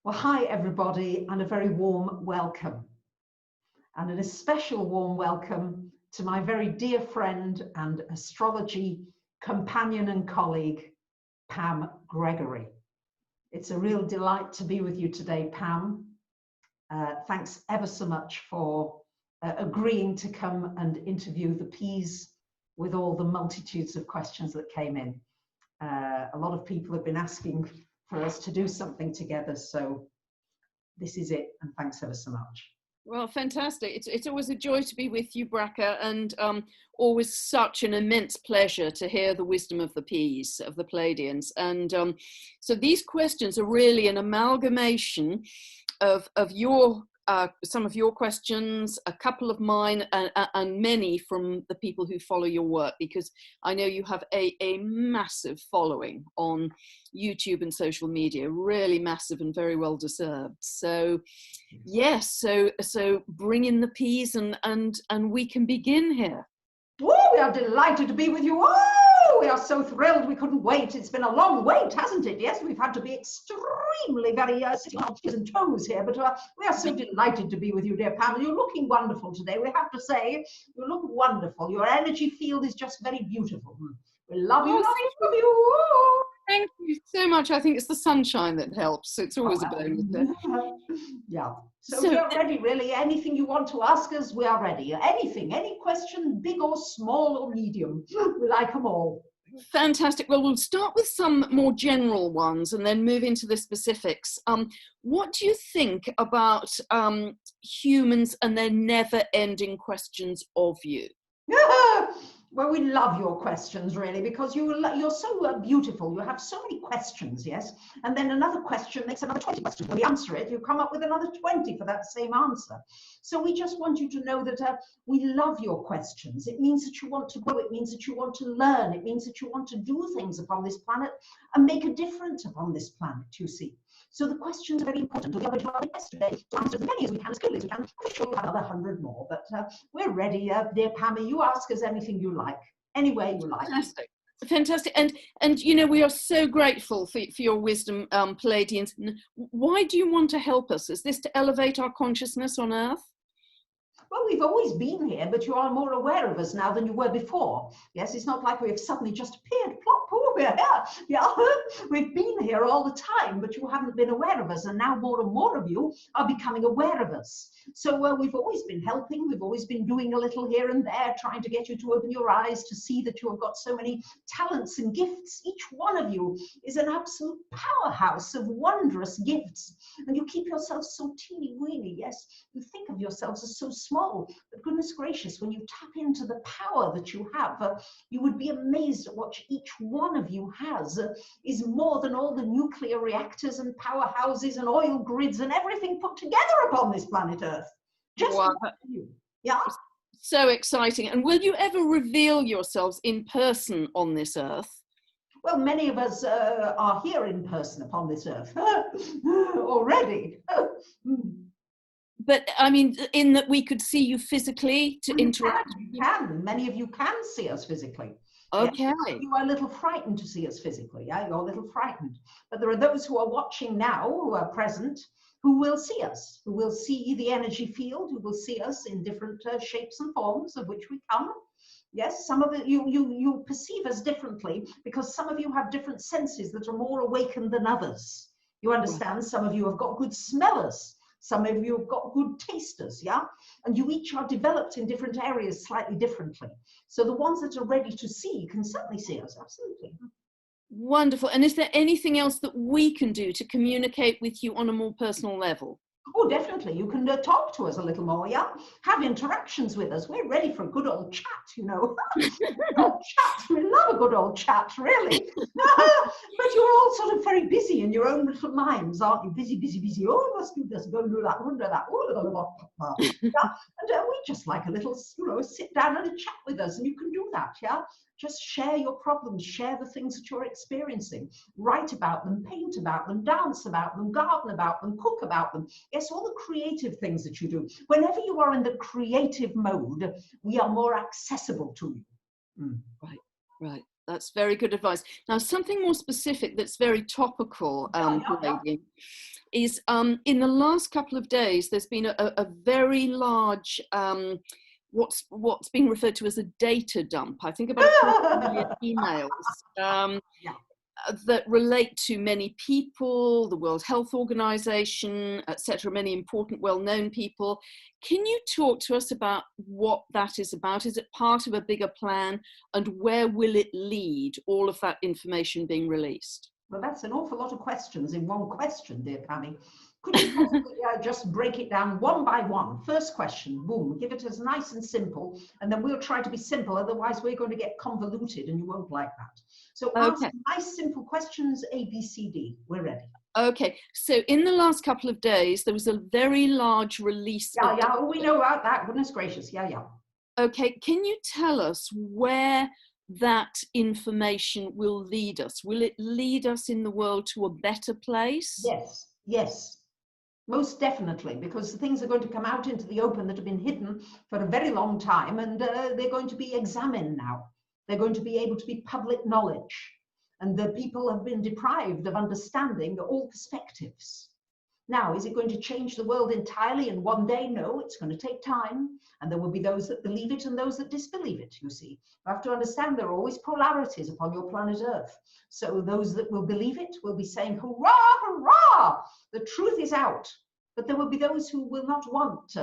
Well, hi everybody, and a very warm welcome. And an especial warm welcome to my very dear friend and astrology companion and colleague, Pam Gregory. It's a real delight to be with you today, Pam. Thanks ever so much for agreeing to come and interview the Ps with all the multitudes of questions that came in. A lot of people have been asking for us to do something together, so this is it, and thanks ever so much. Well, fantastic. It's always a joy to be with you, Braca, and always such an immense pleasure to hear the wisdom of the Ps, of the Pleiadians. And so these questions are really an amalgamation of your some of your questions, a couple of mine, and many from the people who follow your work, because I know you have a massive following on YouTube and social media, really massive and very well deserved. So yes, so bring in the Ps and we can begin here. Oh, we are delighted to be with you. Oh, we are so thrilled. We couldn't wait. It's been a long wait, hasn't it? Yes, we've had to be extremely very sitting on our and toes here, but we are so delighted to be with you, dear Pam. You're looking wonderful today. We have to say, you look wonderful. Your energy field is just very beautiful. We love you, love you, love you. Oh. Thank you so much. I think it's the sunshine that helps. It's always a bonus. Yeah. So we are ready, really. Anything you want to ask us, we are ready. Anything, any question, big or small or medium. We like them all. Fantastic. Well, we'll start with some more general ones and then move into the specifics. What do you think about humans and their never-ending questions of you? Well, we love your questions, really, because you're so beautiful. You have so many questions, yes? And then another question makes another 20 questions. When we answer it, you come up with another 20 for that same answer. So we just want you to know that we love your questions. It means that you want to grow. It means that you want to learn. It means that you want to do things upon this planet and make a difference upon this planet, you see. So the questions are very important. We already did yesterday to answer as many as we can, as clearly as we can. I'm sure we'll have another 100 more, but we're ready, dear Pammy. You ask us anything you like, any way you like. Fantastic. Fantastic. And you know, we are so grateful for your wisdom, Pleiadians. Why do you want to help us? Is this to elevate our consciousness on Earth? Well, we've always been here, but you are more aware of us now than you were before. Yes, it's not like we have suddenly just appeared, plop, oh, we're here. Yeah, we've been here all the time, but you haven't been aware of us, and now more and more of you are becoming aware of us. So we've always been helping, we've always been doing a little here and there, trying to get you to open your eyes to see that you have got so many talents and gifts. Each one of you is an absolute powerhouse of wondrous gifts, and you keep yourselves so teeny weeny. Yes, you think of yourselves as so small. But goodness gracious, when you tap into the power that you have, you would be amazed at what each one of you has is more than all the nuclear reactors and powerhouses and oil grids and everything put together upon this planet Earth. Just wow. you. Yeah. So exciting. And will you ever reveal yourselves in person on this Earth? Well, many of us are here in person upon this Earth already. But I mean, in that we could see you physically to interact. You can. Many of you can see us physically. Okay. Yeah. You are a little frightened to see us physically. Yeah, you're a little frightened. But there are those who are watching now, who are present, who will see us, who will see the energy field, who will see us in different shapes and forms of which we come. Yes, some of it you perceive us differently because some of you have different senses that are more awakened than others. You understand? Some of you have got good smellers. Some of you have got good tasters, yeah? And you each are developed in different areas slightly differently. So the ones that are ready to see can certainly see us, absolutely. Wonderful. And is there anything else that we can do to communicate with you on a more personal level? Oh, definitely. You can talk to us a little more, yeah? Have interactions with us. We're ready for a good old chat, you know. Chat. We love a good old chat, really. But you're all sort of very busy in your own little minds, aren't you? Busy, busy, busy. Oh, must do this, go and do that, do that. Oh, yeah? And we just like a little, you know, sit down and chat with us, and you can do that, yeah? Just share your problems, share the things that you're experiencing, write about them, paint about them, dance about them, garden about them, cook about them. Yes, all the creative things that you do. Whenever you are in the creative mode, we are more accessible to you. Right, right. That's very good advice. Now, something more specific that's very topical, Pleiadian, is in the last couple of days, there's been a very large, what's being referred to as a data dump. I think about 20 million emails that relate to many people, the World Health Organization, etc., many important, well-known people. Can you talk to us about what that is about? Is it part of a bigger plan, and where will it lead, all of that information being released? Well, that's an awful lot of questions in one question, dear Pammy. Could you possibly just break it down one by one? First question, boom, give it as nice and simple, and then we'll try to be simple, otherwise we're going to get convoluted and you won't like that. So ask nice, simple questions, A, B, C, D. We're ready. Okay, so in the last couple of days, there was a very large release. Oh, we know about that. Goodness gracious. Okay, can you tell us where that information will lead us? Will it lead us in the world to a better place? Yes. Most definitely, because things are going to come out into the open that have been hidden for a very long time, and they're going to be examined now. They're going to be able to be public knowledge. And the people have been deprived of understanding all perspectives. Now, is it going to change the world entirely in one day? No, it's going to take time. And there will be those that believe it and those that disbelieve it, you see. You have to understand there are always polarities upon your planet Earth. So those that will believe it will be saying, hurrah, hurrah, the truth is out. But there will be those who will not want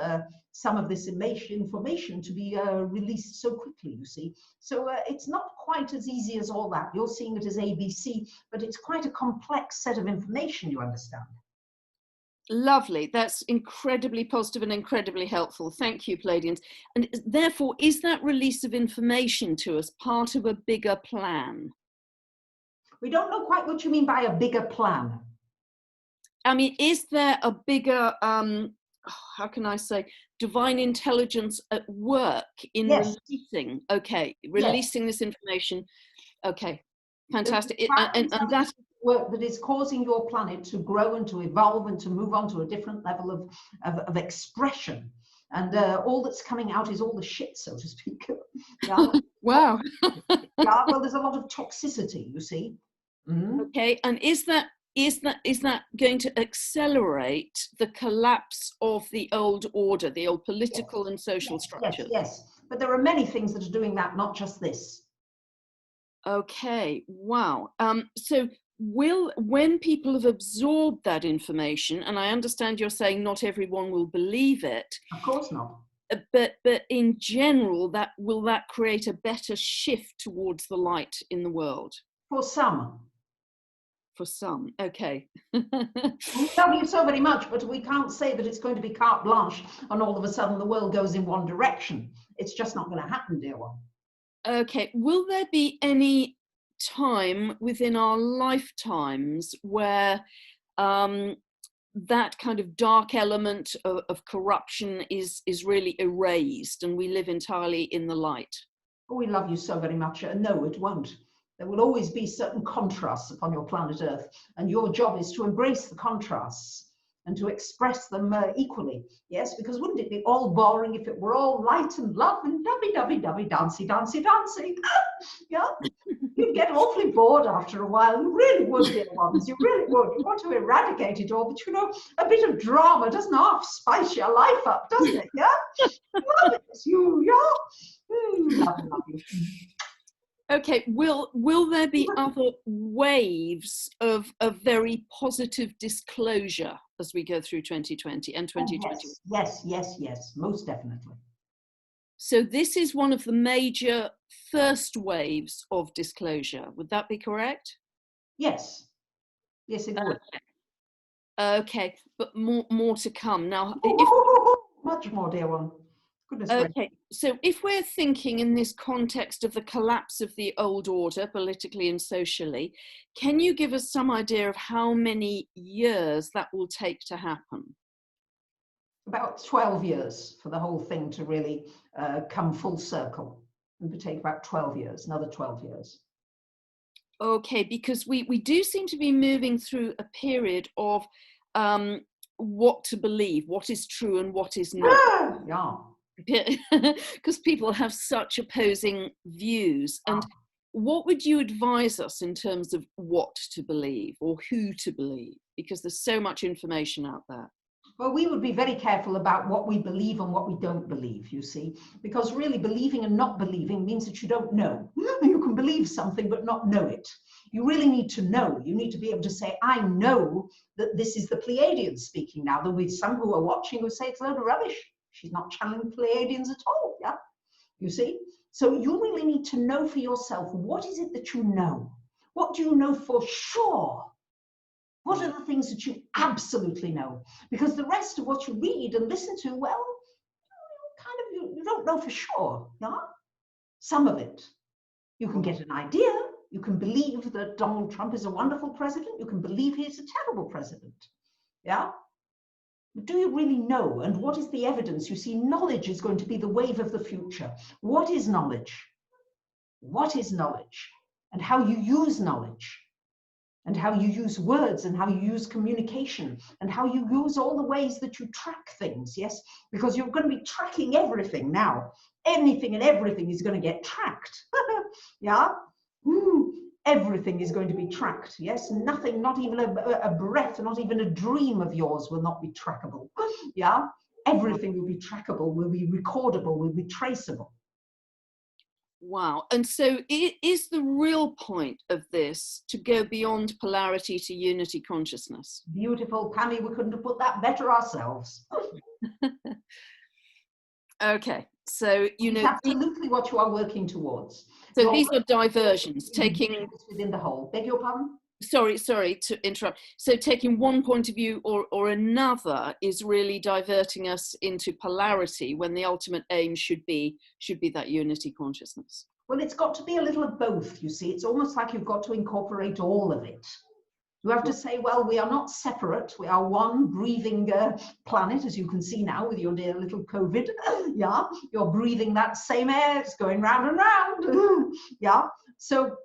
some of this information to be released so quickly, you see. So it's not quite as easy as all that. You're seeing it as ABC, but it's quite a complex set of information, you understand. Lovely. That's incredibly positive and incredibly helpful. Thank you, Pleiadians. And therefore, is that release of information to us part of a bigger plan? We don't know quite what you mean by a bigger plan. I mean, is there a bigger, how can I say, divine intelligence at work in releasing, releasing this information? Okay, fantastic. And that work that is causing your planet to grow and to evolve and to move on to a different level of expression. And all that's coming out is all the shit, so to speak. Wow. Well, there's a lot of toxicity, you see. Okay, and is that going to accelerate the collapse of the old order, the old political and social structures? Yes. But there are many things that are doing that, not just this. Okay, wow. So when people have absorbed that information, and I understand you're saying not everyone will believe it. Of course not. But in general, will that create a better shift towards the light in the world? For some. For some, okay. We love you so very much, but we can't say that it's going to be carte blanche and all of a sudden the world goes in one direction. It's just not going to happen, dear one. Okay, will there be any time within our lifetimes where that kind of dark element of corruption is really erased and we live entirely in the light? Oh, we love you so very much. No, it won't. There will always be certain contrasts upon your planet Earth, and your job is to embrace the contrasts and to express them equally. Yes, because wouldn't it be all boring if it were all light and love and dovey, dancey. Yeah, you'd get awfully bored after a while. You really would, dear ones. You really would. You want to eradicate it all, but you know, a bit of drama doesn't half spice your life up, doesn't it? Yeah, love it, you. Yeah, love you. Okay, will there be other waves of very positive disclosure as we go through 2020 and 2021? Yes, most definitely. So this is one of the major first waves of disclosure. Would that be correct? Yes, it would. Okay, but more to come. Now, much more, dear one. Goodness okay, so if we're thinking in this context of the collapse of the old order, politically and socially, can you give us some idea of how many years that will take to happen? About 12 years for the whole thing to really come full circle. It would take about 12 years, another 12 years. Okay, because we do seem to be moving through a period of what to believe, what is true and what is not. Yeah. Because people have such opposing views. And what would you advise us in terms of what to believe or who to believe? Because there's so much information out there. Well, we would be very careful about what we believe and what we don't believe, you see, because really believing and not believing means that you don't know. You can believe something but not know it. You really need to know. You need to be able to say, I know that this is the Pleiadians speaking now. There'll be some who are watching who say it's a load of rubbish. She's not channeling Pleiadians at all, yeah? You see? So you really need to know for yourself, what is it that you know? What do you know for sure? What are the things that you absolutely know? Because the rest of what you read and listen to, well, you don't know for sure, yeah? Some of it. You can get an idea. You can believe that Donald Trump is a wonderful president. You can believe he's a terrible president, yeah? But do you really know? And what is the evidence? You see, knowledge is going to be the wave of the future. What is knowledge? What is knowledge? And how you use knowledge? And how you use words and how you use communication and how you use all the ways that you track things, yes? Because you're going to be tracking everything now. Anything and everything is going to get tracked, yeah? Everything is going to be tracked, yes? Nothing, not even a breath, not even a dream of yours will not be trackable, yeah? Everything will be trackable, will be recordable, will be traceable. Wow. And so is the real point of this to go beyond polarity to unity consciousness? Beautiful, Pammy, we couldn't have put that better ourselves. Okay, so you know, it's absolutely what you are working towards. So these are diversions, taking within the whole. Beg your pardon? Sorry to interrupt. So taking one point of view or another is really diverting us into polarity when the ultimate aim should be that unity consciousness. Well, it's got to be a little of both, you see. It's almost like you've got to incorporate all of it. You have to say, well, we are not separate. We are one breathing planet, as you can see now with your dear little COVID. Yeah, you're breathing that same air. It's going round and round. Yeah, so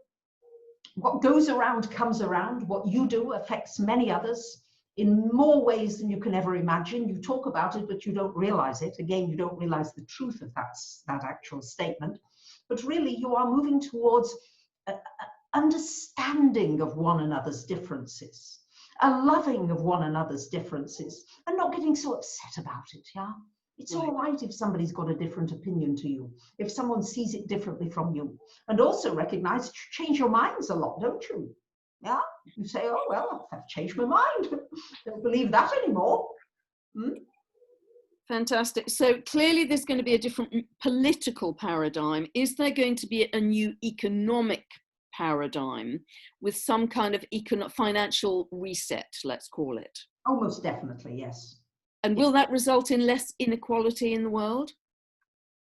what goes around comes around. What you do affects many others in more ways than you can ever imagine. You talk about it, but you don't realize it. Again, you don't realize the truth of that actual statement. But really, you are moving towards understanding of one another's differences, a loving of one another's differences, and not getting so upset about it, yeah? It's all right if somebody's got a different opinion to you, if someone sees it differently from you. And also recognize that you change your minds a lot, don't you? Yeah? You say, oh, well, I've changed my mind. Don't believe that anymore. Fantastic. So clearly there's going to be a different political paradigm. Is there going to be a new economic paradigm with some kind of financial reset, let's call it? Oh, most definitely, yes. And will that result in less inequality in the world?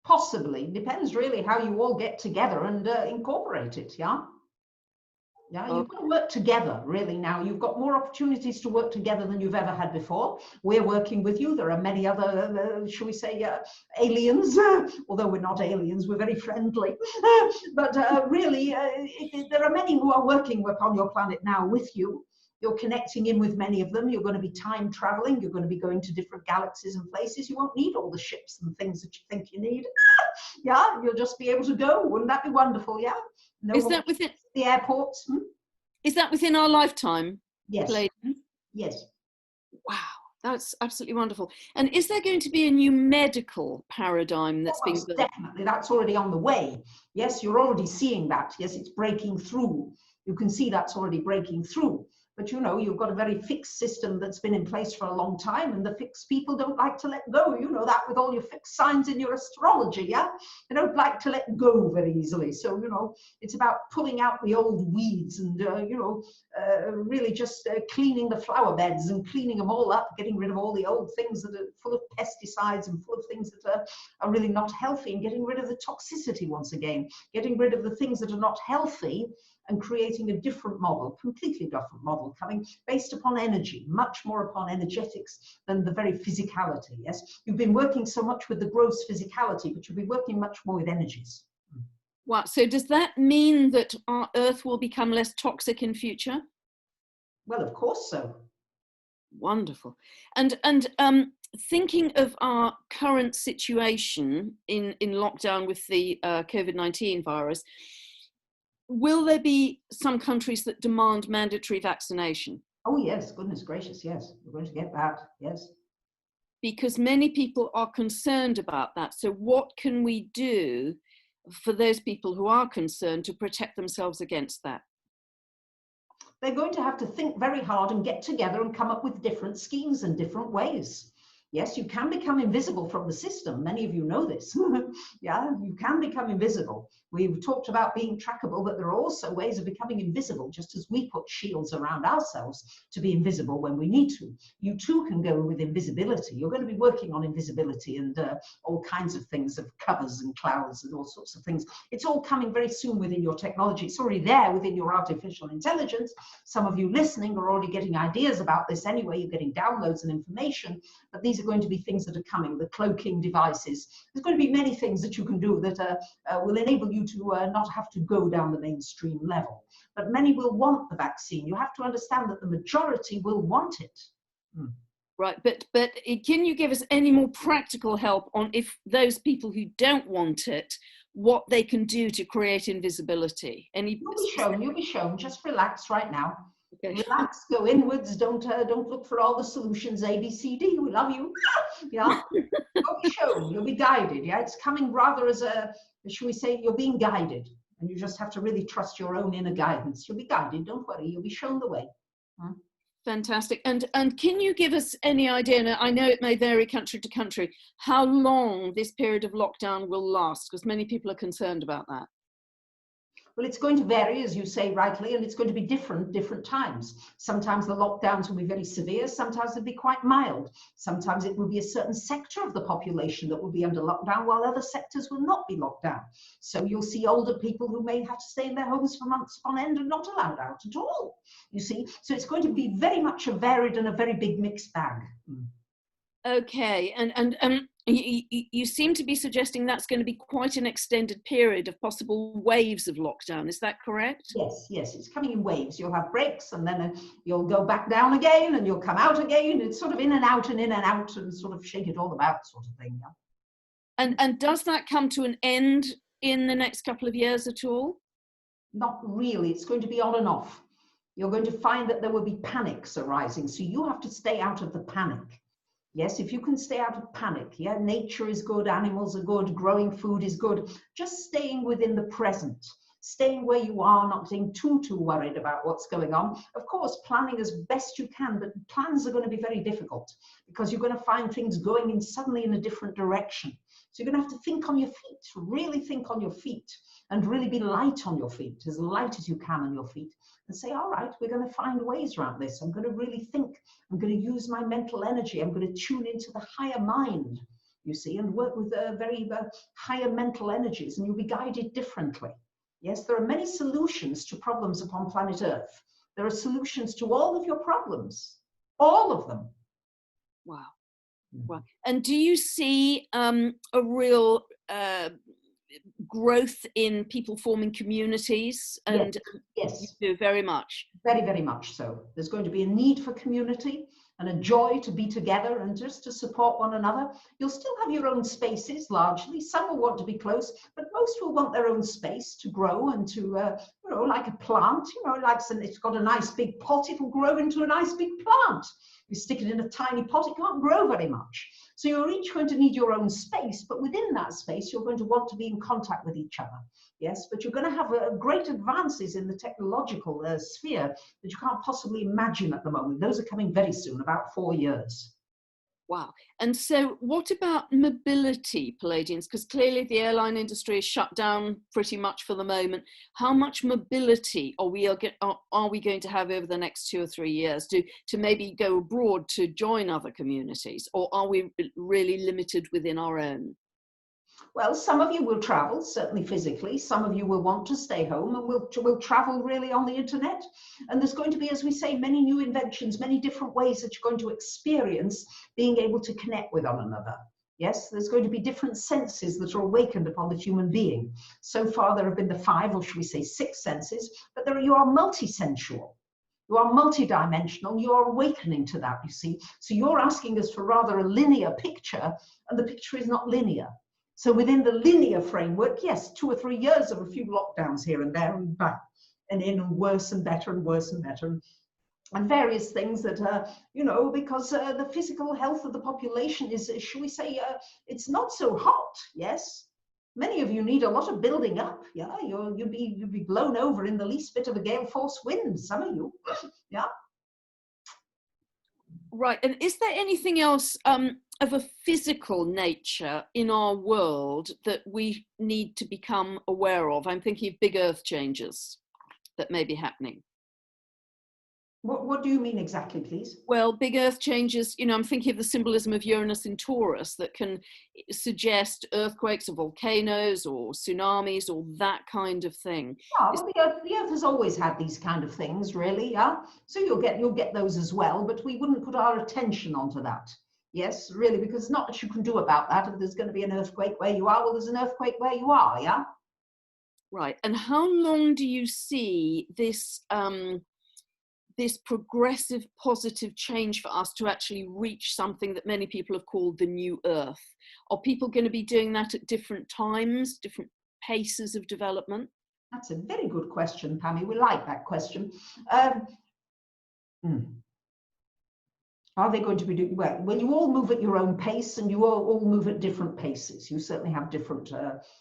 Possibly. Depends really how you all get together and incorporate it, yeah? Yeah, you've got to work together, really, now. You've got more opportunities to work together than you've ever had before. We're working with you. There are many other, shall we say, aliens, although we're not aliens, we're very friendly. But really, there are many who are working upon your planet now with you. You're connecting in with many of them. You're going to be time traveling. You're going to be going to different galaxies and places. You won't need all the ships and things that you think you need. Yeah, you'll just be able to go. Wouldn't that be wonderful? Yeah. No, is that within the airports? Is that within our lifetime? Yes. Yes. Wow, that's absolutely wonderful. And is there going to be a new medical paradigm that's being built? Definitely, that's already on the way. Yes, you're already seeing that. Yes, it's breaking through. You can see that's already breaking through. But you know, you've got a very fixed system that's been in place for a long time, and the fixed people don't like to let go. You know that with all your fixed signs in your astrology, yeah? They don't like to let go very easily. So, you know, it's about pulling out the old weeds and, really just cleaning the flower beds and cleaning them all up, getting rid of all the old things that are full of pesticides and full of things that are really not healthy, and getting rid of the toxicity once again, getting rid of the things that are not healthy, and creating a different model, completely different model, coming based upon energy, much more upon energetics than the very physicality, yes? You've been working so much with the gross physicality, but you'll be working much more with energies. Wow, so does that mean that our Earth will become less toxic in future? Well, of course so. Wonderful. And thinking of our current situation in lockdown with the COVID-19 virus, will there be some countries that demand mandatory vaccination? Oh yes, goodness gracious, yes. We're going to get that, yes. Because many people are concerned about that. So what can we do for those people who are concerned to protect themselves against that? They're going to have to think very hard and get together and come up with different schemes and different ways. Yes, you can become invisible from the system. Many of you know this. Yeah, you can become invisible. We've talked about being trackable, but there are also ways of becoming invisible, just as we put shields around ourselves to be invisible when we need to. You too can go with invisibility. You're going to be working on invisibility and all kinds of things, of covers and clouds and all sorts of things. It's all coming very soon within your technology. It's already there within your artificial intelligence. Some of you listening are already getting ideas about this anyway. You're getting downloads and information, but these are going to be things that are coming, the cloaking devices. There's going to be many things that you can do that will enable you to not have to go down the mainstream level. But many will want the vaccine. You have to understand that the majority will want it. Right, but can you give us any more practical help on if those people who don't want it, what they can do to create invisibility? You'll be shown. Just relax right now. Okay. Relax, go inwards. Don't look for all the solutions. A, B, C, D. We love you. Yeah. You'll be shown. You'll be guided. Yeah. It's coming rather as a, should we say, you're being guided, and you just have to really trust your own inner guidance. You'll be guided. Don't worry. You'll be shown the way. Fantastic. And can you give us any idea, and I know it may vary country to country, how long this period of lockdown will last? Because many people are concerned about that. Well, it's going to vary, as you say rightly, and it's going to be different times. Sometimes the lockdowns will be very severe, sometimes they'll be quite mild. Sometimes it will be a certain sector of the population that will be under lockdown, while other sectors will not be locked down. So you'll see older people who may have to stay in their homes for months on end and not allowed out at all, you see. So it's going to be very much a varied and a very big mixed bag. Okay, and you seem to be suggesting that's going to be quite an extended period of possible waves of lockdown. Is that correct? Yes, it's coming in waves. You'll have breaks, and then you'll go back down again, and you'll come out again. It's sort of in and out and sort of shake it all about sort of thing. Yeah. And does that come to an end in the next couple of years at all? Not really. It's going to be on and off. You're going to find that there will be panics arising, so you have to stay out of the panic. Yes, if you can stay out of panic, yeah, nature is good, animals are good, growing food is good. Just staying within the present, staying where you are, not getting too worried about what's going on. Of course, planning as best you can, but plans are going to be very difficult because you're going to find things going in suddenly in a different direction. So you're going to have to think on your feet, really think on your feet, and really be light on your feet, as light as you can on your feet, and say, all right, we're going to find ways around this. I'm going to really think. I'm going to use my mental energy. I'm going to tune into the higher mind, you see, and work with very higher mental energies, and you'll be guided differently. Yes, there are many solutions to problems upon planet Earth. There are solutions to all of your problems, all of them. Wow. Wow. And do you see a real growth in people forming communities? And yes. You do, very much. Very, very much so. There's going to be a need for community and a joy to be together and just to support one another. You'll still have your own spaces largely. Some will want to be close, but most will want their own space to grow and to, like a plant, it's got a nice big pot, it'll grow into a nice big plant. You stick it in a tiny pot, it can't grow very much. So you're each going to need your own space, but within that space, you're going to want to be in contact with each other. Yes, but you're going to have great advances in the technological sphere that you can't possibly imagine at the moment. Those are coming very soon, about 4 years. Wow. And so what about mobility, Pleiadians? Because clearly the airline industry is shut down pretty much for the moment. How much mobility are we going to have over the next 2 or 3 years to maybe go abroad to join other communities? Or are we really limited within our own? Well, some of you will travel, certainly physically. Some of you will want to stay home and will travel really on the internet. And there's going to be, as we say, many new inventions, many different ways that you're going to experience being able to connect with one another. Yes, there's going to be different senses that are awakened upon the human being. So far, there have been the 5, or should we say 6 senses, but you are multisensual. You are multidimensional, you are awakening to that, you see. So you're asking us for rather a linear picture, and the picture is not linear. So within the linear framework, yes, 2 or 3 years of a few lockdowns here and there and back and in, and worse and better and worse and better. And various things that, you know, because the physical health of the population is, shall we say, it's not so hot, yes? Many of you need a lot of building up, yeah? You'd be blown over in the least bit of a gale force wind, some of you, yeah? Right, and is there anything else of a physical nature in our world that we need to become aware of? I'm thinking of big earth changes that may be happening. What do you mean exactly, please? Well, big earth changes, you know, I'm thinking of the symbolism of Uranus in Taurus that can suggest earthquakes or volcanoes or tsunamis or that kind of thing. Yeah, well, the earth has always had these kind of things, really, yeah? So you'll get those as well, but we wouldn't put our attention onto that. Yes, really, because there's not much you can do about that. If there's going to be an earthquake where you are, well, there's an earthquake where you are, yeah? Right, and how long do you see this this progressive positive change for us to actually reach something that many people have called the new earth? Are people going to be doing that at different times, different paces of development? That's a very good question, Pammy. We like that question. Are they going to be doing well? You all move at your own pace, and you all move at different paces. You certainly have different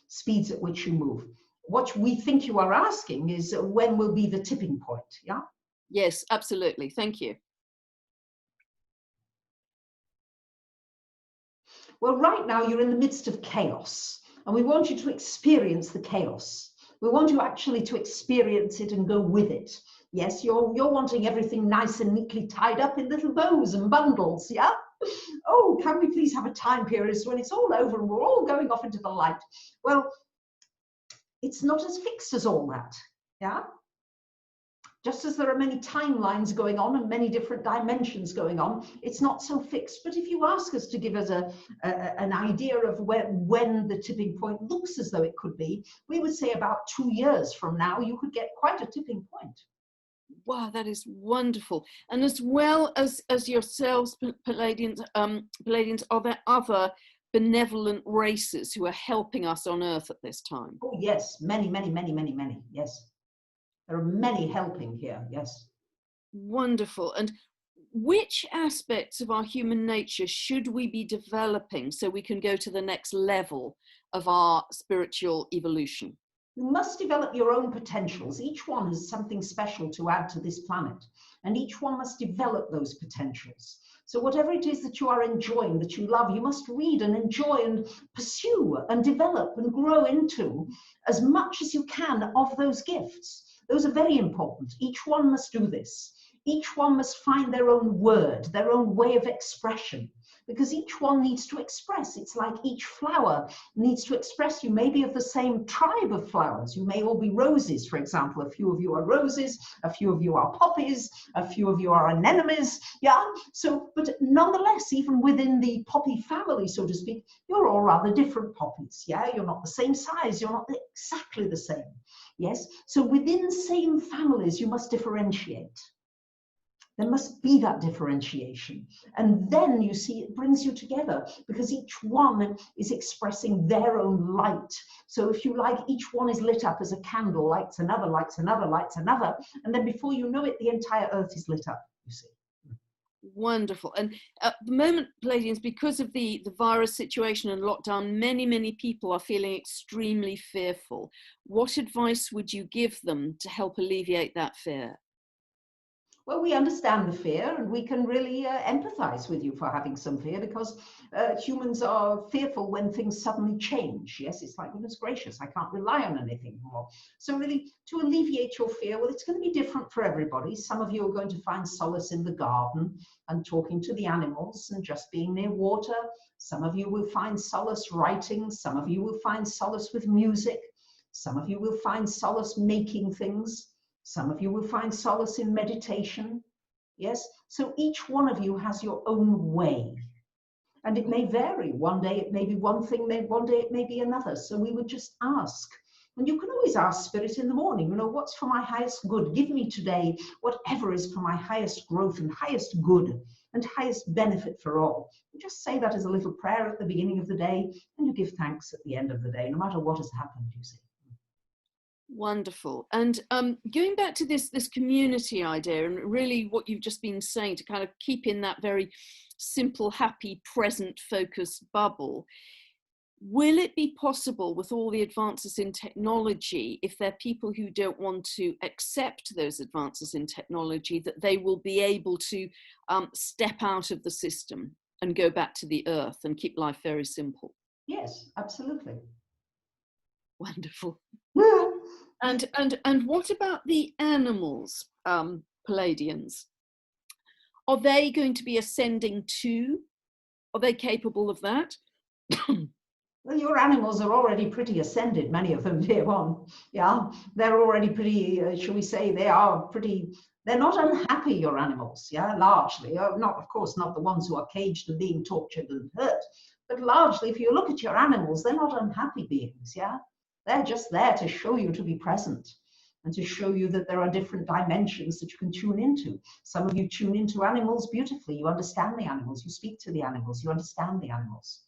speeds at which you move. What we think you are asking is when will be the tipping point, yeah? Yes, absolutely. Thank you. Well, right now you're in the midst of chaos, and we want you to experience the chaos. We want you actually to experience it and go with it. Yes, you're wanting everything nice and neatly tied up in little bows and bundles, yeah? Oh, can we please have a time period when it's all over and we're all going off into the light? Well, it's not as fixed as all that, yeah? Just as there are many timelines going on and many different dimensions going on, it's not so fixed. But if you ask us to give us an idea of when the tipping point looks as though it could be, we would say about 2 years from now, you could get quite a tipping point. Wow, that is wonderful. And as well as yourselves, Pleiadians, are there other benevolent races who are helping us on Earth at this time? Oh, yes, many, many, many, many, many, yes. There are many helping here, yes. Wonderful. And which aspects of our human nature should we be developing so we can go to the next level of our spiritual evolution? You must develop your own potentials. Each one has something special to add to this planet, and each one must develop those potentials. So whatever it is that you are enjoying, that you love, you must read and enjoy and pursue and develop and grow into as much as you can of those gifts. Those are very important. Each one must do this. Each one must find their own word, their own way of expression, because each one needs to express. It's like each flower needs to express. You may be of the same tribe of flowers. You may all be roses, for example. A few of you are roses, a few of you are poppies, a few of you are anemones, yeah? So, but nonetheless, even within the poppy family, so to speak, you're all rather different poppies, yeah? You're not the same size, you're not exactly the same, yes? So within same families, you must differentiate. There must be that differentiation. And then you see it brings you together because each one is expressing their own light. So if you like, each one is lit up as a candle, lights another, lights another, lights another. And then before you know it, the entire earth is lit up, you see. Wonderful. And at the moment, Pleiadians, because of the virus situation and lockdown, many people are feeling extremely fearful. What advice would you give them to help alleviate that fear? Well, we understand the fear, and we can really empathize with you for having some fear, because humans are fearful when things suddenly change. Yes, it's like, goodness gracious, I can't rely on anything more. So really, to alleviate your fear, well, it's going to be different for everybody. Some of you are going to find solace in the garden and talking to the animals and just being near water. Some of you will find solace writing. Some of you will find solace with music. Some of you will find solace making things. Some of you will find solace in meditation. Yes, so each one of you has your own way, and it may vary. One day it may be one thing, one day it may be another. So we would just ask, And you can always ask Spirit in the morning, you know, what's for my highest good? Give me today whatever is for my highest growth and highest good and highest benefit for all. You just say that as a little prayer at the beginning of the day, and you give thanks at the end of the day, no matter what has happened, you see. Wonderful. And going back to this community idea, and really what you've just been saying, to kind of keep in that very simple, happy, present, focused bubble, will it be possible with all the advances in technology, if there are people who don't want to accept those advances in technology, that they will be able to step out of the system and go back to the earth and keep life very simple? Yes, absolutely. Wonderful. And what about the animals, Pleiadians? Are they going to be ascending too? Are they capable of that? Well, your animals are already pretty ascended, many of them, dear one. Yeah, they're already pretty, shall we say, they're not unhappy, your animals, yeah, largely. Not, of course, not the ones who are caged and being tortured and hurt, but largely, if you look at your animals, they're not unhappy beings, yeah? They're just there to show you to be present and to show you that there are different dimensions that you can tune into. Some of you tune into animals beautifully. You understand the animals, you speak to the animals, you understand the animals.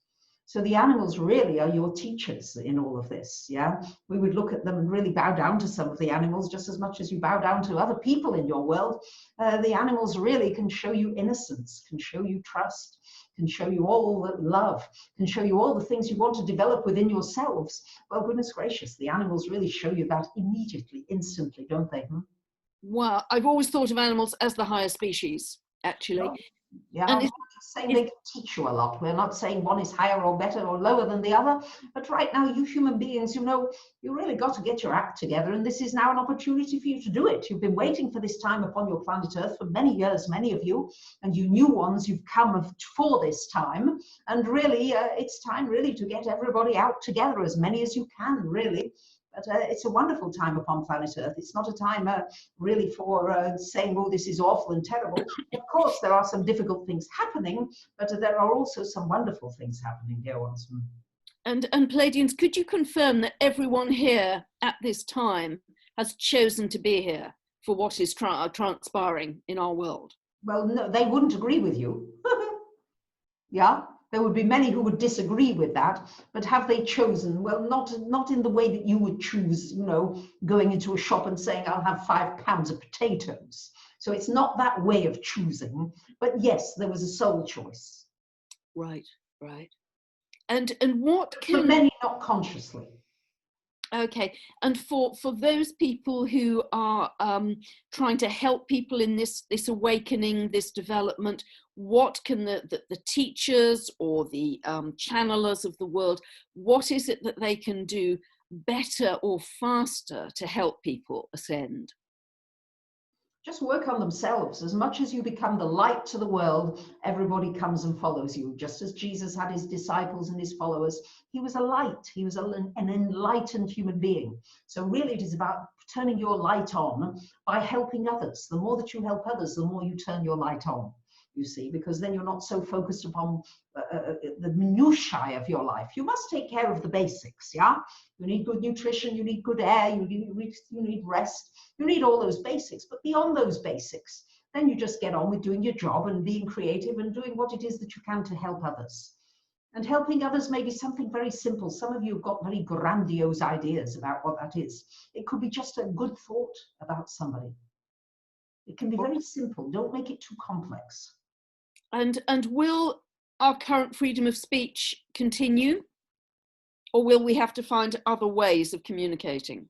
So the animals really are your teachers in all of this, yeah? We would look at them and really bow down to some of the animals just as much as you bow down to other people in your world. The animals really can show you innocence, can show you trust, can show you all the love, can show you all the things you want to develop within yourselves. Well, goodness gracious, the animals really show you that immediately, instantly, don't they? Well, I've always thought of animals as the higher species, actually. Oh, yeah, And we're not saying they can teach you a lot. We're not saying one is higher or better or lower than the other. But right now, you human beings, you know, you really got to get your act together. And this is now an opportunity for you to do it. You've been waiting for this time upon your planet Earth for many years, many of you. And you new ones, you've come for this time. And really, it's time really to get everybody out together, as many as you can, really. But it's a wonderful time upon planet Earth. It's not a time really for saying, oh, this is awful and terrible. Of course, there are some difficult things happening, but there are also some wonderful things happening, dear ones. And Pleiadians, could you confirm that everyone here at this time has chosen to be here for what is transpiring in our world? Well, no, they wouldn't agree with you. Yeah, there would be many who would disagree with that, but have they chosen? Well, not in the way that you would choose, you know, going into a shop and saying, I'll have 5 pounds of potatoes. So it's not that way of choosing, but yes, there was a soul choice. Right, right. And what can... For many, not consciously. Okay, and for those people who are trying to help people in this awakening, this development, what can the teachers or the channelers of the world, what is it that they can do better or faster to help people ascend? Just work on themselves. As much as you become the light to the world, everybody comes and follows you. Just as Jesus had his disciples and his followers, he was a light. He was an enlightened human being. So really it is about turning your light on by helping others. The more that you help others, the more you turn your light on, you see, because then you're not so focused upon the minutiae of your life. You must take care of the basics, yeah? You need good nutrition, you need good air, you need rest, you need all those basics. But beyond those basics, then you just get on with doing your job and being creative and doing what it is that you can to help others. And helping others may be something very simple. Some of you have got very grandiose ideas about what that is. It could be just a good thought about somebody. It can be very simple. Don't make it too complex. And will our current freedom of speech continue? Or will we have to find other ways of communicating?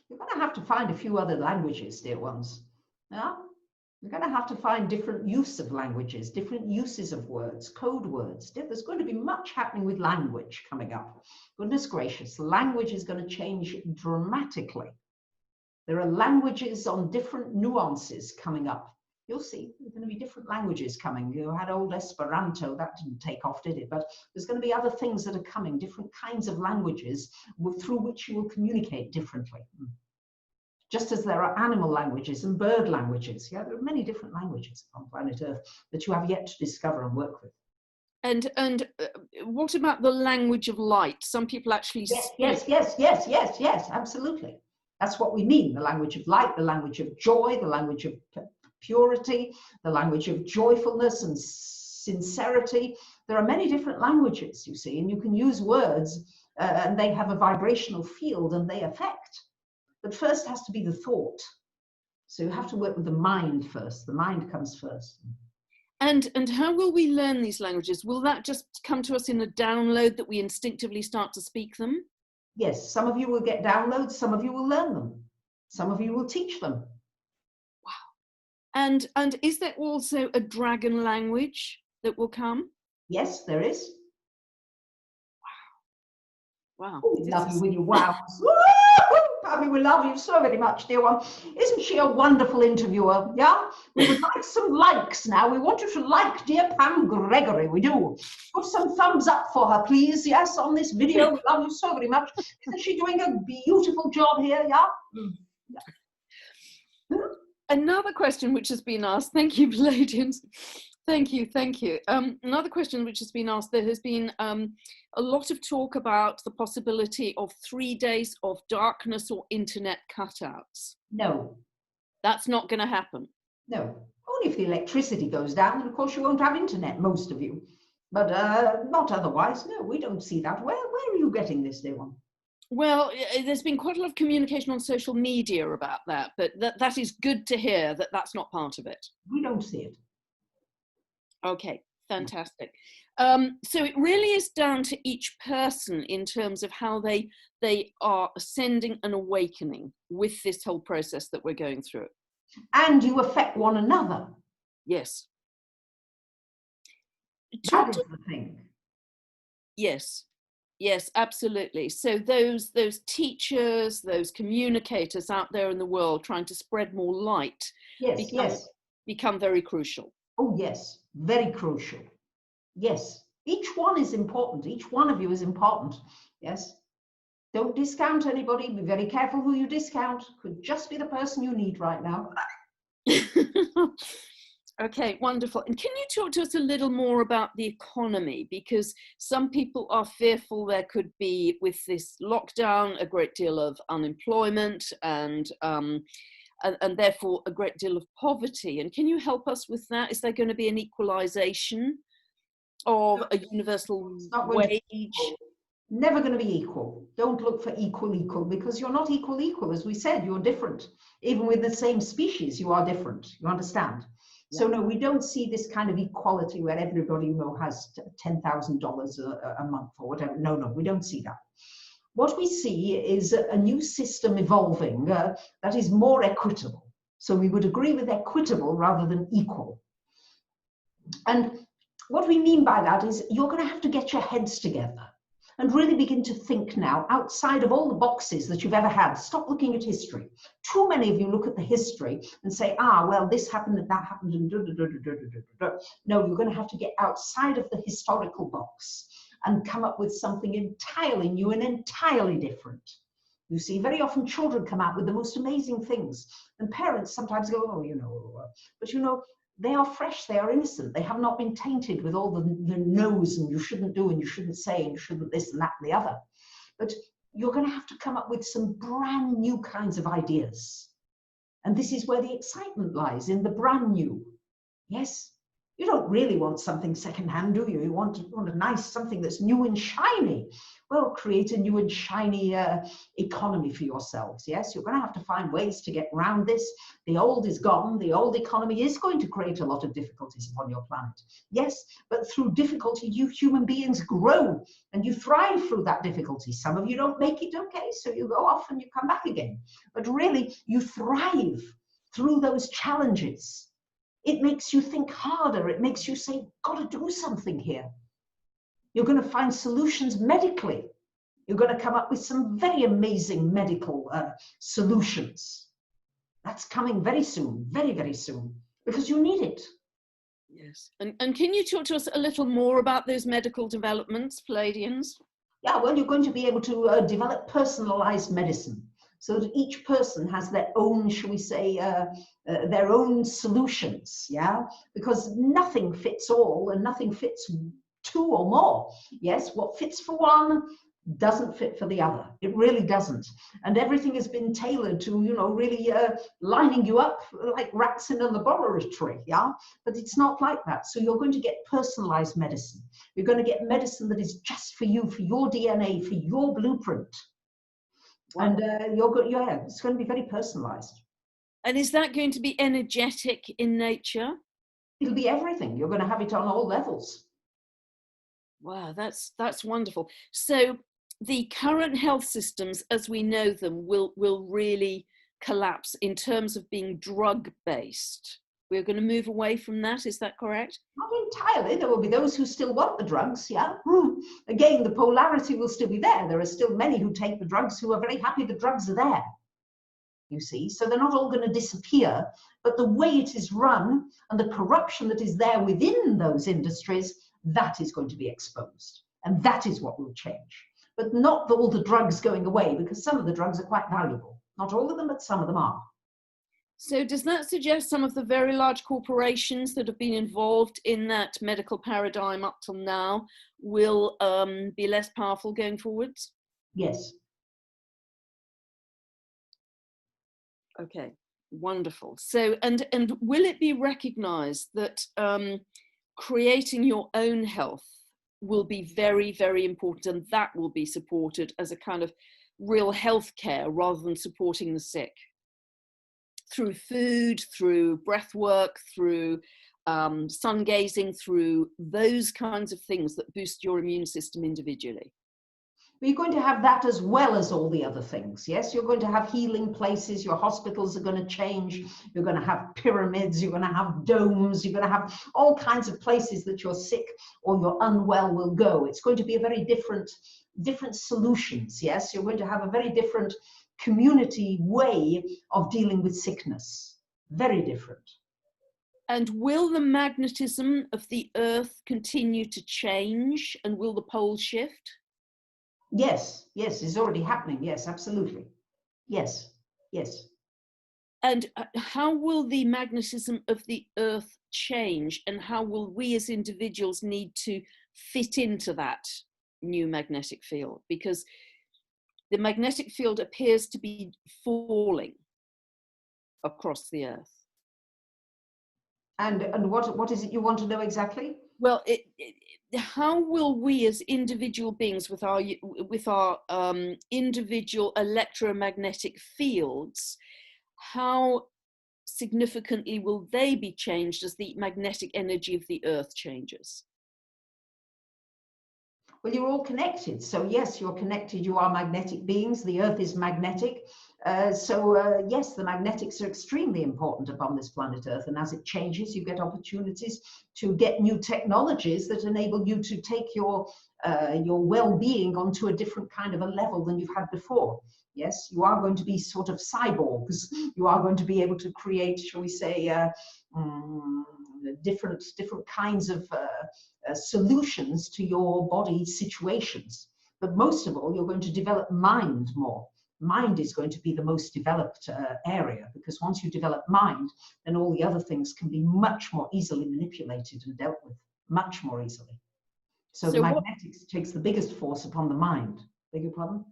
You're going to have to find a few other languages, dear ones. Yeah? You're going to have to find different use of languages, different uses of words, code words. There's going to be much happening with language coming up. Goodness gracious, language is going to change dramatically. There are languages on different nuances coming up. You'll see, there's going to be different languages coming. You had old Esperanto, that didn't take off, did it? But there's going to be other things that are coming, different kinds of languages through which you will communicate differently. Just as there are animal languages and bird languages. Yeah, there are many different languages on planet Earth that you have yet to discover and work with. And what about the language of light? Some people actually speak. Yes, absolutely. That's what we mean, the language of light, the language of joy, the language of purity, the language of joyfulness and sincerity. There are many different languages, you see, and you can use words and they have a vibrational field and they affect. But first has to be the thought. So you have to work with the mind first. The mind comes first. And how will we learn these languages? Will that just come to us in a download that we instinctively start to speak them? Yes, some of you will get downloads, some of you will learn them. Some of you will teach them. Wow. And is there also a dragon language that will come? Yes, there is. Wow. Oh, we love you with your wows. Pammy, we love you so very much, dear one. Isn't she a wonderful interviewer? Yeah? We would like some likes now. We want you to like dear Pam Gregory. We do. Put some thumbs up for her, please. Yes, on this video. We love you so very much. Isn't she doing a beautiful job here? Yeah? Yeah. Another question which has been asked, thank you, Pleiadians. Thank you. Another question which has been asked, there has been a lot of talk about the possibility of 3 days of darkness or internet cutouts. No. That's not going to happen. No. Only if the electricity goes down, and of course you won't have internet, most of you. But not otherwise. No, we don't see that. Where are you getting this, dear one? Well, there's been quite a lot of communication on social media about that, but that is good to hear that that's not part of it. We don't see it. Okay, fantastic. So it really is down to each person in terms of how they are ascending and awakening with this whole process that we're going through. And you affect one another. Yes. That is the thing. Yes, absolutely. So those teachers, those communicators out there in the world trying to spread more light become very crucial. Oh, yes, very crucial. Yes, each one is important. Each one of you is important. Yes. Don't discount anybody. Be very careful who you discount. Could just be the person you need right now. Okay, wonderful. And can you talk to us a little more about the economy? Because some people are fearful there could be, with this lockdown, a great deal of unemployment and therefore a great deal of poverty. And can you help us with that? Is there going to be an equalization of a universal wage? Never going to be equal. Don't look for equal, because you're not equal. As we said, you're different. Even with the same species, you are different. You understand? Yeah. So no, we don't see this kind of equality where everybody, you know, has $10,000 a month or whatever. No, we don't see that. What we see is a new system evolving that is more equitable. So we would agree with equitable rather than equal. And what we mean by that is you're going to have to get your heads together and really begin to think now outside of all the boxes that you've ever had. Stop looking at history. Too many of you look at the history and say, well, this happened and that happened and No, you're going to have to get outside of the historical box and come up with something entirely new and entirely different. You see, very often children come out with the most amazing things, and parents sometimes go, but they are fresh, they are innocent, they have not been tainted with all the no's and you shouldn't do and you shouldn't say and you shouldn't this and that and the other. But you're going to have to come up with some brand new kinds of ideas. And this is where the excitement lies, in the brand new. Yes, you don't really want something secondhand, do you? You want a nice, something that's new and shiny. Well, create a new and shiny economy for yourselves. Yes, you're going to have to find ways to get around this. The old is gone. The old economy is going to create a lot of difficulties upon your planet. Yes, but through difficulty, you human beings grow and you thrive through that difficulty. Some of you don't make it, okay, so you go off and you come back again. But really, you thrive through those challenges. It makes you think harder. It makes you say, got to do something here. You're going to find solutions medically. You're going to come up with some very amazing medical solutions. That's coming very soon, very, very soon, because you need it. Yes. And can you talk to us a little more about those medical developments, Pleiadians? Yeah, well, you're going to be able to develop personalized medicine, so that each person has their own, shall we say, their own solutions, yeah? Because nothing fits all and nothing fits 2 or more. Yes, what fits for one doesn't fit for the other. It really doesn't. And everything has been tailored to, you know, really lining you up like rats in a laboratory, yeah? But it's not like that. So you're going to get personalized medicine. You're going to get medicine that is just for you, for your DNA, for your blueprint. Wow. And yeah, it's going to be very personalized. And is that going to be energetic in nature? It'll be everything. You're going to have it on all levels. Wow, that's wonderful. So the current health systems as we know them will really collapse in terms of being drug based. We're going to move away from that, is that correct? Not entirely. There will be those who still want the drugs, yeah. Again, the polarity will still be there. There are still many who take the drugs who are very happy the drugs are there, you see. So they're not all going to disappear, but the way it is run and the corruption that is there within those industries, that is going to be exposed. And that is what will change. But not all the drugs going away, because some of the drugs are quite valuable. Not all of them, but some of them are. So does that suggest some of the very large corporations that have been involved in that medical paradigm up till now will be less powerful going forwards? Yes. Okay, wonderful. So, and will it be recognized that creating your own health will be very, very important, and that will be supported as a kind of real health care rather than supporting the sick? Through food, through breath work, through sun gazing, through those kinds of things that boost your immune system individually. You're going to have that as well as all the other things. Yes, you're going to have healing places. Your hospitals are going to change. You're going to have pyramids. You're going to have domes. You're going to have all kinds of places that you're sick or you're unwell will go. It's going to be a very different solutions. Yes, you're going to have a very different community way of dealing with sickness. Very different. And will the magnetism of the Earth continue to change, and will the poles shift? Yes, yes, it's already happening. Yes, absolutely. Yes, yes. And how will the magnetism of the Earth change, and how will we as individuals need to fit into that new magnetic field? Because the magnetic field appears to be falling across the Earth. And what is it you want to know exactly? Well, how will we as individual beings with our individual electromagnetic fields, how significantly will they be changed as the magnetic energy of the Earth changes? Well, you're all connected. So yes, you're connected. You are magnetic beings. The Earth is magnetic. Yes, the magnetics are extremely important upon this planet Earth. And as it changes, you get opportunities to get new technologies that enable you to take your well-being onto a different kind of a level than you've had before. Yes, you are going to be sort of cyborgs. You are going to be able to create, shall we say, different kinds of solutions to your body situations. But most of all, you're going to develop mind more. Mind is going to be the most developed area, because once you develop mind, then all the other things can be much more easily manipulated and dealt with, much more easily. So the magnetics takes the biggest force upon the mind. Beg your pardon?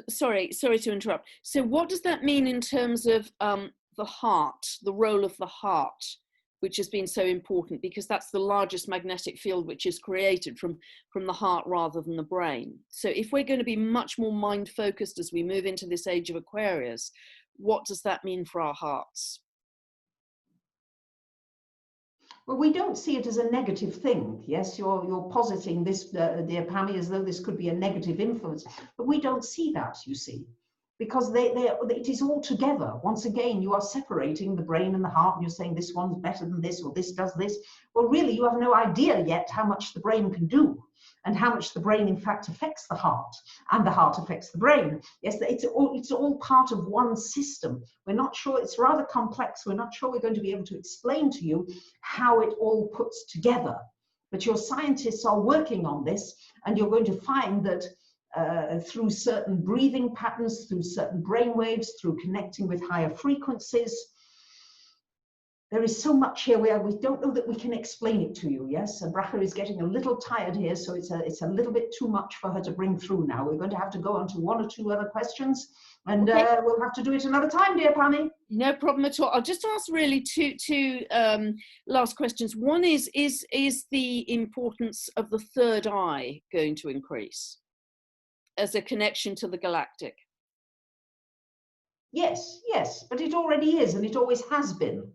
Sorry to interrupt. So what does that mean in terms of the heart, the role of the heart, which has been so important, because that's the largest magnetic field which is created from the heart rather than the brain. So if we're going to be much more mind focused as we move into this age of Aquarius, what does that mean for our hearts? Well, we don't see it as a negative thing. Yes, you're positing this, dear Pammy, as though this could be a negative influence, but we don't see that, you see, because it is all together. Once again, you are separating the brain and the heart, and you're saying this one's better than this, or this does this. Well, really, you have no idea yet how much the brain can do, and how much the brain, in fact, affects the heart, and the heart affects the brain. Yes, it's all part of one system. We're not sure, it's rather complex. We're not sure we're going to be able to explain to you how it all puts together. But your scientists are working on this, and you're going to find that through certain breathing patterns, through certain brain waves, through connecting with higher frequencies, There is so much here where we don't know that we can explain it to you, yes? And Bracha is getting a little tired here, so it's a little bit too much for her to bring through now. We're going to have to go on to one or two other questions, and Okay. we'll have to do it another time, dear Pammy. No problem at all. I'll just ask really two last questions. One is the importance of the third eye going to increase as a connection to the galactic? Yes, yes, but it already is, and it always has been.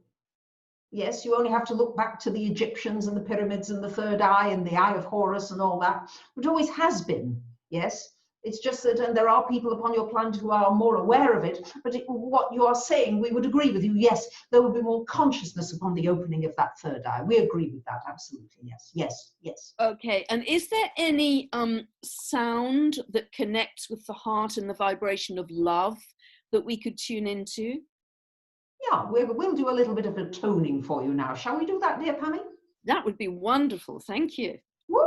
Yes, you only have to look back to the Egyptians and the pyramids and the third eye and the eye of Horus and all that. It always has been, yes. It's just that, and there are people upon your planet who are more aware of it, but what you are saying, we would agree with you, yes, there will be more consciousness upon the opening of that third eye. We agree with that, absolutely, yes, yes, yes. Okay, and is there any sound that connects with the heart and the vibration of love that we could tune into? Yeah, we'll do a little bit of a toning for you now. Shall we do that, dear Pammy? That would be wonderful. Thank you. Woo!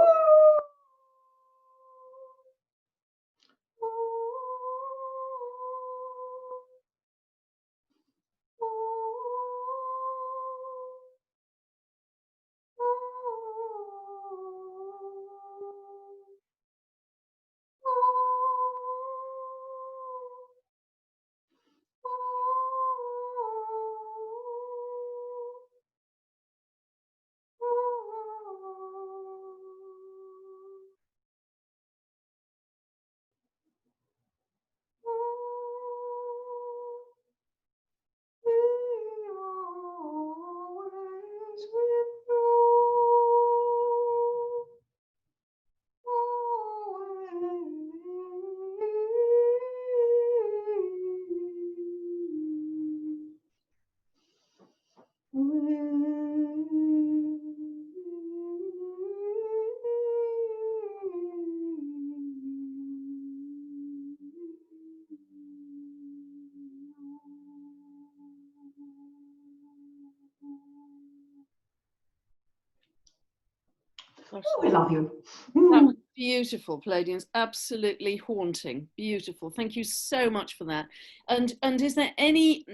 Oh, we love you. That was beautiful, Pleiadians. Absolutely haunting. Beautiful. Thank you so much for that. And is there any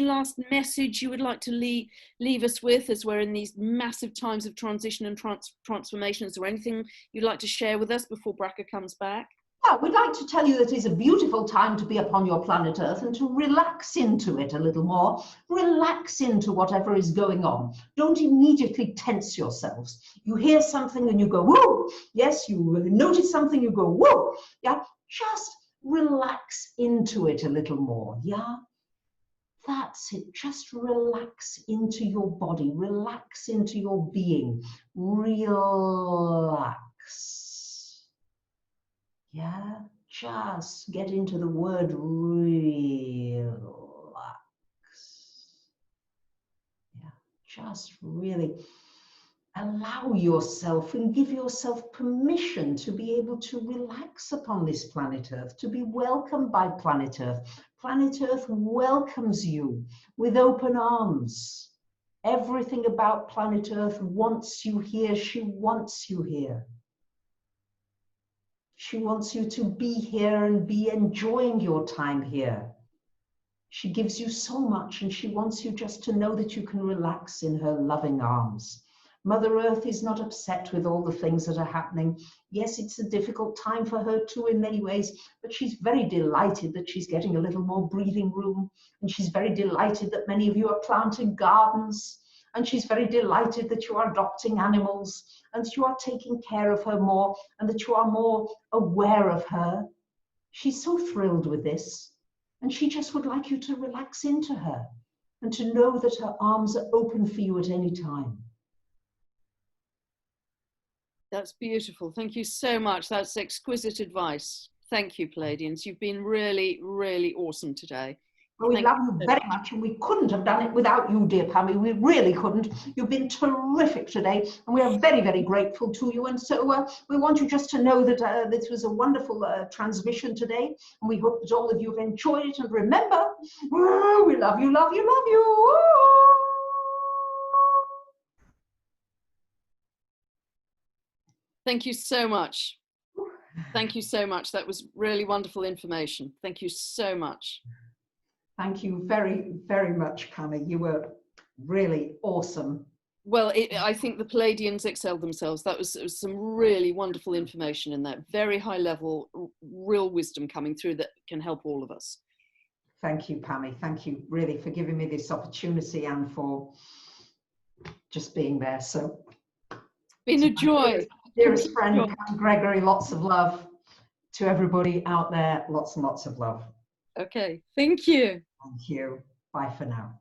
last message you would like to leave us with as we're in these massive times of transition and transformation? Is there anything you'd like to share with us before Bracha comes back? Yeah, we'd like to tell you that it's a beautiful time to be upon your planet Earth and to relax into it a little more. Relax into whatever is going on. Don't immediately tense yourselves. You hear something and you go, whoa. Yes, you notice something, you go, whoa. Yeah, just relax into it a little more. Yeah, that's it. Just relax into your body. Relax into your being. Relax. Yeah, just get into the word relax. Yeah, just really allow yourself and give yourself permission to be able to relax upon this planet Earth, to be welcomed by planet Earth. Planet Earth welcomes you with open arms. Everything about planet Earth wants you here. She wants you here. She wants you to be here and be enjoying your time here. She gives you so much and she wants you just to know that you can relax in her loving arms. Mother Earth is not upset with all the things that are happening. Yes, it's a difficult time for her too in many ways, but she's very delighted that she's getting a little more breathing room. And she's very delighted that many of you are planting gardens. And she's very delighted that you are adopting animals and that you are taking care of her more and that you are more aware of her. She's so thrilled with this. And she just would like you to relax into her and to know that her arms are open for you at any time. That's beautiful. Thank you so much. That's exquisite advice. Thank you, Pleiadians. You've been really, really awesome today. Well, we love you very much, and we couldn't have done it without you, dear Pammy. We really couldn't. You've been terrific today, and we are very, very grateful to you. And so we want you just to know that this was a wonderful transmission today, and we hope that all of you have enjoyed it. And remember, we love you, love you, love you. Thank you so much. Thank you so much. That was really wonderful information. Thank you so much. Thank you very, very much, Pammy. You were Really awesome. Well, I think the Pleiadians excelled themselves. That was some really wonderful information in there. Very high level, real wisdom coming through that can help all of us. Thank you, Pammy. Thank you really for giving me this opportunity and for just being there. So, been a joy. Dearest friend, Pam Gregory, lots of love. To everybody out there, lots and lots of love. Okay, thank you. Thank you. Bye for now.